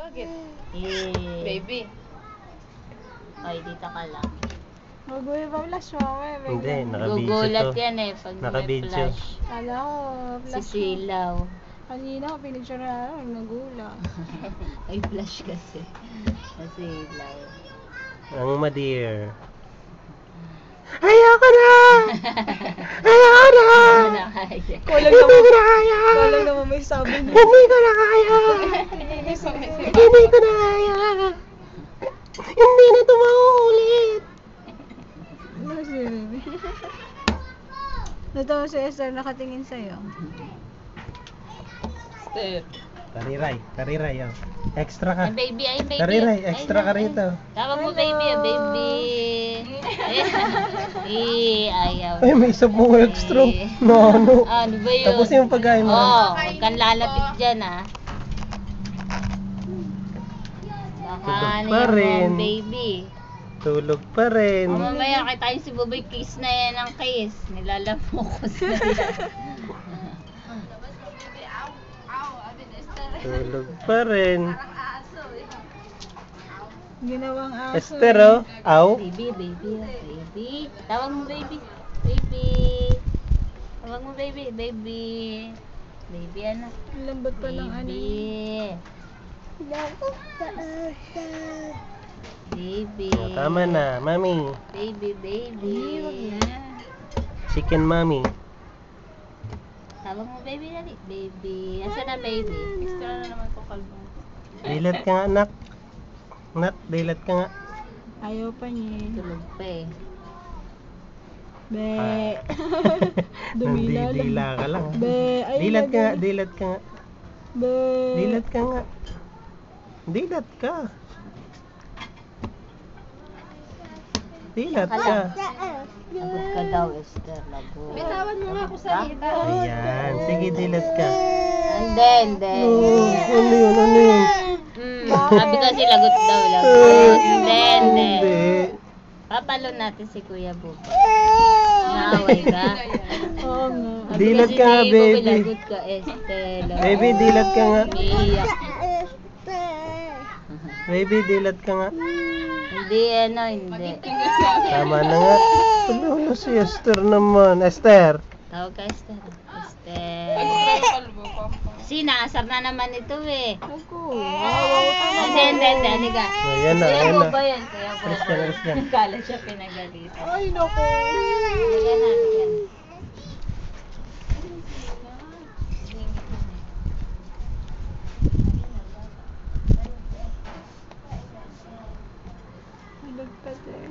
Bakit? Baby. Ay, dito ka lang. Maguwi ba flash mo? Hindi, naka-video Gugulat to. yan eh pag may Naka-video. flash. Kala ko, flash mo. Sisilaw. Kanina ko pinicture na nagulat. Ay, flash kasi. Sisilaw. Ang ma-dear. Ayoko na! Ayoko na! Nakaya. Kulang Hindi naman, ko na kaya! kulang naman may sabi niya. Hindi ko na kaya! Hindi ko na kaya! Hindi na ito mauulit! Ano si baby? Natawa si Esther nakatingin sa'yo. Step. Tariray, oh. Extra ka. Ay, baby, ay, baby. Tariray, Ay, extra ka rito. Tawag mo, baby, baby. Ayaw. Ay, may isa pong extra. No, ano? Ano ba yun? Tapos yung pagkain mo. Oo, huwag kang lalapit dyan, ah. Baka Tulog ano pa yung rin. baby. Tulog pa rin. O, mamaya kitain si Buboy, kiss na yan ang kiss. Nilalamokos na yan. Tulog pa rin. Ginawang aso. Esther, oh. Aw. Baby, baby, baby. Tawag mo, baby. Baby. Tawag mo, baby. Baby. Baby, ano? Ang lambot pa ng ano. Baby. Baby. Oh, tama na, mami. Baby, baby. Chicken mami. Tawag mo, baby, dali. Baby. Asa na, baby? Extra na naman po kalbo. Dilat ka nga, anak. Anak, dilat ka nga. Ayaw pa niya. Tulog pa eh. Be. Ah. Dumila lang. Nandidila ka lang. Be. Ayun Dilat na, ka nga, be. dilat ka nga. Be. Dilat ka nga. Dilat ka. Dilat ka. Lagot ka daw, Esther. Lagot. Bitawan mo nga ako sa hita. Ayan. Sige, dilat ka. Hindi, hindi. Oh, ano yun, ano yun? Sabi kasi lagot daw, lagot. Hindi, hindi. Hindi. Papalo natin si Kuya Bubo. Naaway ka? Oo nga. Sabi Dilat kasi ka, ni Buboy, baby. lagot ka, Esther. Baby, dilat ka nga. Iiyak. Baby, dilat ka nga. Hindi, ano, hindi. Tama na nga. Ano si Esther naman. Esther. Tawag ka, Esther. Esther. Kalbo, pampa. Si, naasar na naman ito eh. Ako. Awaw. Hindi, hindi, hindi. Halika. Ayan na, Kuya ayan Bubo na. yan, Kuya Bubo. Alis ka na, alis ka. Kala siya pinagalitan. Ay, naku. Halika na, halika na. Nagpad eh.